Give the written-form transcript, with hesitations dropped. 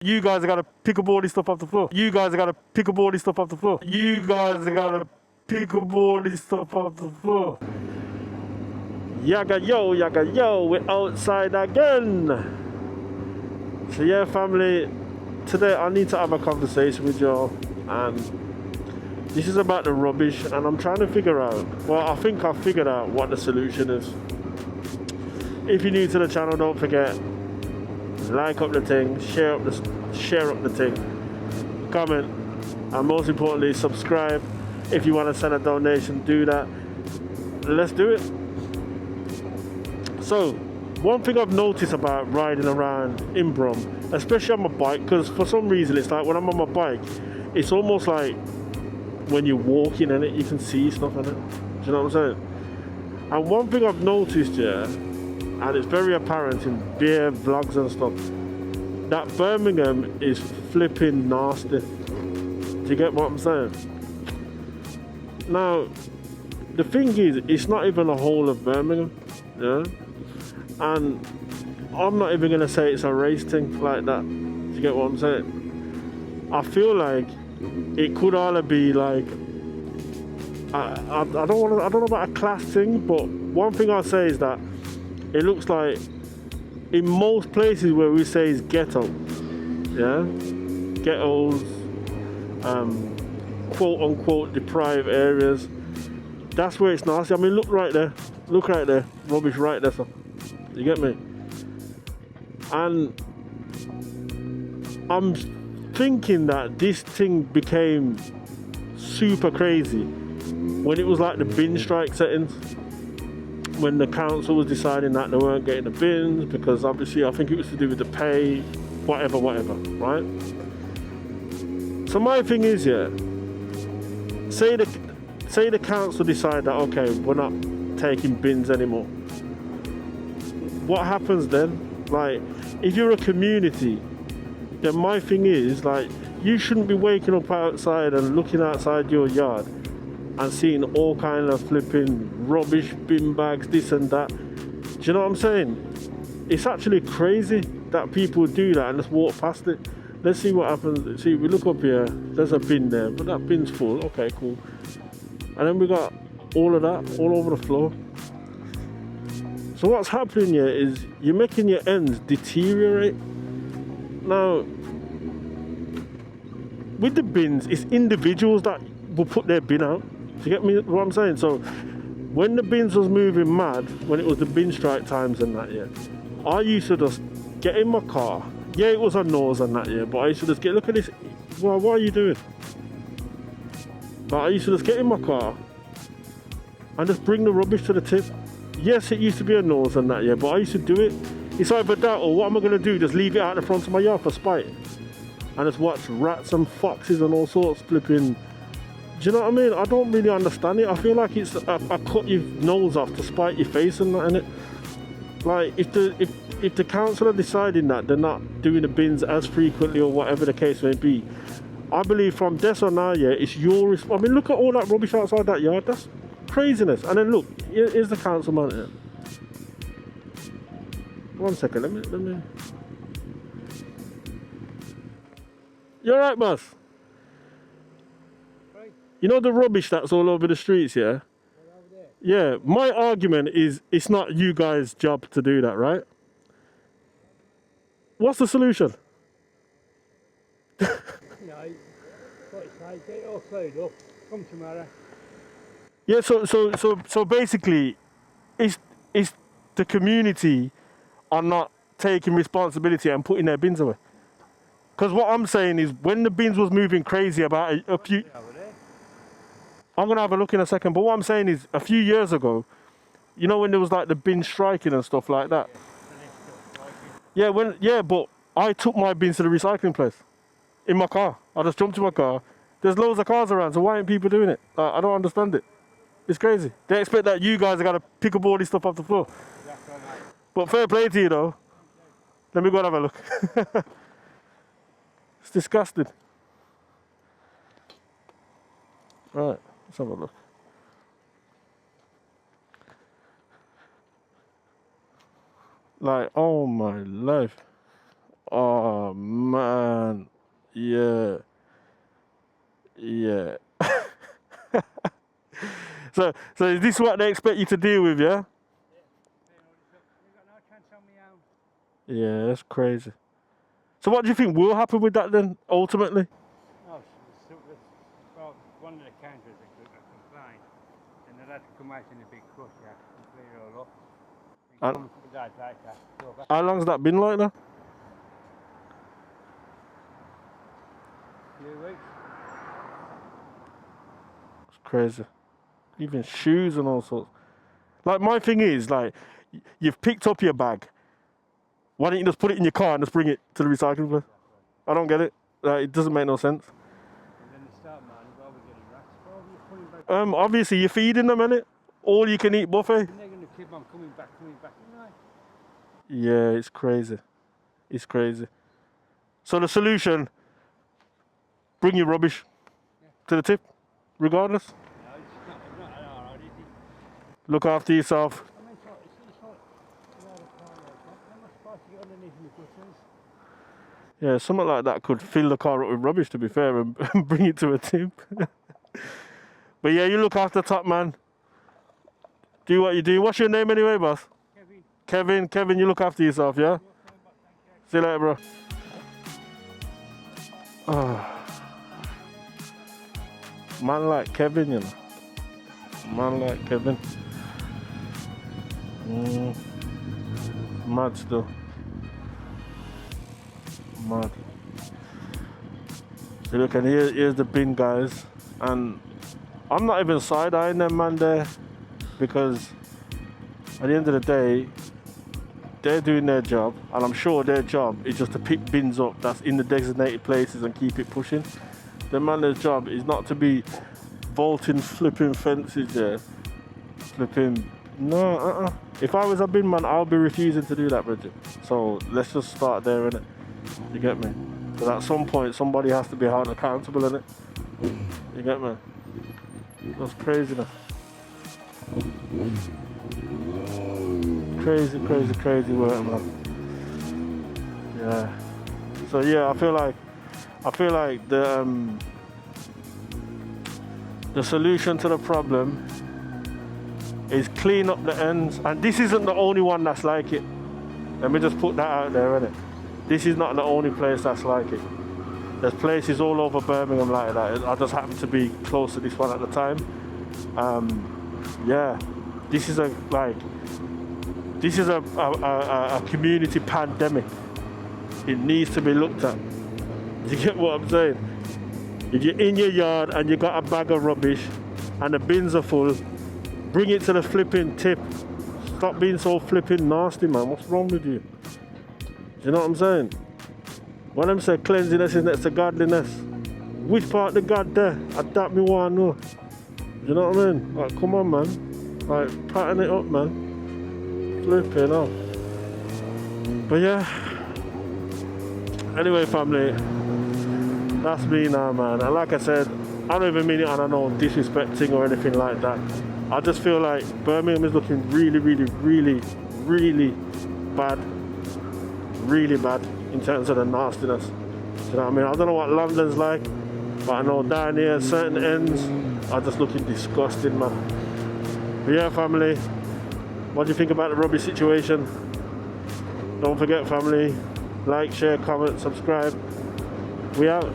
You guys gotta pick up all this stuff off the floor. You guys gotta pick up all this stuff off the floor. You guys gotta pick up all this stuff off the floor. Yaga yo, we're outside again. So yeah, family, today I need to have a conversation with y'all, and this is about the rubbish, and I'm trying to figure out, well, I think I've figured out what the solution is. If you're new to the channel, don't forget, like up the thing, share up the thing, comment, and most importantly, subscribe. If you want to send a donation, do that. Let's do it. So, one thing I've noticed about riding around in Brum, especially on my bike, because for some reason it's like when I'm on my bike, it's almost like when you're walking in it, you can see stuff in it. Do you know what I'm saying? And one thing I've noticed, yeah, and it's very apparent in beer vlogs and stuff, that Birmingham is flipping nasty. Do you get what I'm saying? Now, the thing is, it's not even the whole of Birmingham, yeah? And I'm not even going to say it's a race thing like that. Do you get what I'm saying? I feel like it could either be like, I don't know about a class thing, but one thing I'll say is that it looks like in most places where we say is ghetto, yeah, ghettos, quote unquote deprived areas, that's where it's nasty. I mean, look right there, rubbish right there, so you get me? And I'm thinking that this thing became super crazy when it was like the bin strike settings, when the council was deciding that they weren't getting the bins because obviously I think it was to do with the pay, whatever, right? So my thing is, yeah, say the council decide that, okay, we're not taking bins anymore. What happens then? Like, if you're a community, then my thing is, like, you shouldn't be waking up outside and looking outside your yard and seeing all kind of flipping rubbish, bin bags, this and that. Do you know what I'm saying? It's actually crazy that people do that and just walk past it. Let's see what happens. See, we look up here, there's a bin there, but that bin's full. Okay, cool. And then we got all of that all over the floor. So what's happening here is you're making your ends deteriorate. Now, with the bins, it's individuals that will put their bin out. Do you get me what I'm saying? So when the bins was moving mad, when it was the bin strike times and that, yeah, I used to just get in my car. Yeah, it was a nose and that, yeah, but I used to just get, look at this. Well, what are you doing? But I used to just get in my car and just bring the rubbish to the tip. Yes, it used to be a nose and that, yeah, but I used to do it. It's either that or what am I going to do? Just leave it out the front of my yard for spite? And just watch rats and foxes and all sorts flipping. Do you know what I mean? I don't really understand it. I feel like it's a cut your nose off to spite your face and that, innit? Like, if the council are deciding that they're not doing the bins as frequently or whatever the case may be, I believe from this on now, yeah, it's your responsibility. I mean, look at all that rubbish outside that yard. That's craziness. And then look, here's the councilman here. One second, let me. You alright, boss? Right. You know the rubbish that's all over the streets, yeah? Yeah, my argument is it's not you guys' job to do that, right? What's the solution? No, what it's like, get it all cleared up, come tomorrow. Yeah, so basically, it's the community are not taking responsibility and putting their bins away. Because what I'm saying is, when the bins was moving crazy about a few... I'm going to have a look in a second, but what I'm saying is, a few years ago, you know when there was like the bin striking and stuff like that? Yeah, but I took my bins to the recycling place in my car. I just jumped in my car. There's loads of cars around, so why aren't people doing it? I don't understand it. It's crazy. They expect that you guys are going to pick up all this stuff off the floor. But fair play to you though. Let me go and have a look. It's disgusting. Right, let's have a look. Like, oh my life. Oh man, yeah, yeah. So is this what they expect you to deal with, yeah? You've got no chance on me own. Yeah, that's crazy. So what do you think will happen with that then, ultimately? Oh, well, one of the counters that complained, and they'll have to come out in a big crusher and clear it all up. And- Come a couple of days later, go back. How long's that been like now? A few weeks. It's crazy. Even shoes and all sorts. Like, my thing is, like, you've picked up your bag. Why don't you just put it in your car and just bring it to the recycling place? I don't get it. Like, it doesn't make no sense. And then they start, man, you're over getting rats. Well, you're putting back. Obviously, you're feeding them, innit? All you can eat buffet. And they're going to keep on coming back, you know? Yeah, it's crazy. It's crazy. So the solution, bring your rubbish to the tip, regardless. No, it's not alright, is it? Look after yourself. I mean, it's like, you know, the car like that. How am I supposed to get underneath the gutters? Yeah, something like that could fill the car up with rubbish, to be fair, and bring it to a tip. But yeah, you look after top man. Do what you do. What's your name anyway, boss? Kevin, you look after yourself, yeah? See you later, bro. Oh. Man like Kevin, you know. Man like Kevin. Mad still. Mad. So look, and here's the bin, guys. And I'm not even side-eyeing them, man, there. Because at the end of the day, they're doing their job. And I'm sure their job is just to pick bins up that's in the designated places and keep it pushing. The man's job is not to be vaulting, flipping fences there. Flipping... No, If I was a bin man, I'll be refusing to do that, Bridget. So let's just start there, innit? You get me? But at some point, somebody has to be held accountable, innit? You get me? That's craziness. Crazy work, man. Yeah. So yeah, I feel like the solution to the problem is clean up the ends, and this isn't the only one that's like it. Let me just put that out there, innit? This is not the only place that's like it. There's places all over Birmingham like that. I just happened to be close to this one at the time. Yeah, this is a community pandemic. It needs to be looked at. You get what I'm saying? If you're in your yard and you got a bag of rubbish and the bins are full, bring it to the flipping tip. Stop being so flipping nasty, man. What's wrong with you? Do you know what I'm saying? When them say cleanliness is next to godliness, which part of the God there? I doubt me want to know. You know what I mean? Like, come on, man. Like, pattern it up, man. Flipping off. But yeah. Anyway, family, that's me now, man. And like I said, I don't even mean it on a no disrespecting or anything like that. I just feel like Birmingham is looking really bad. Really bad in terms of the nastiness. You know what I mean? I don't know what London's like, but I know down here certain ends are just looking disgusting, man. But yeah, family, what do you think about the rubbish situation? Don't forget, family, like, share, comment, subscribe. We out.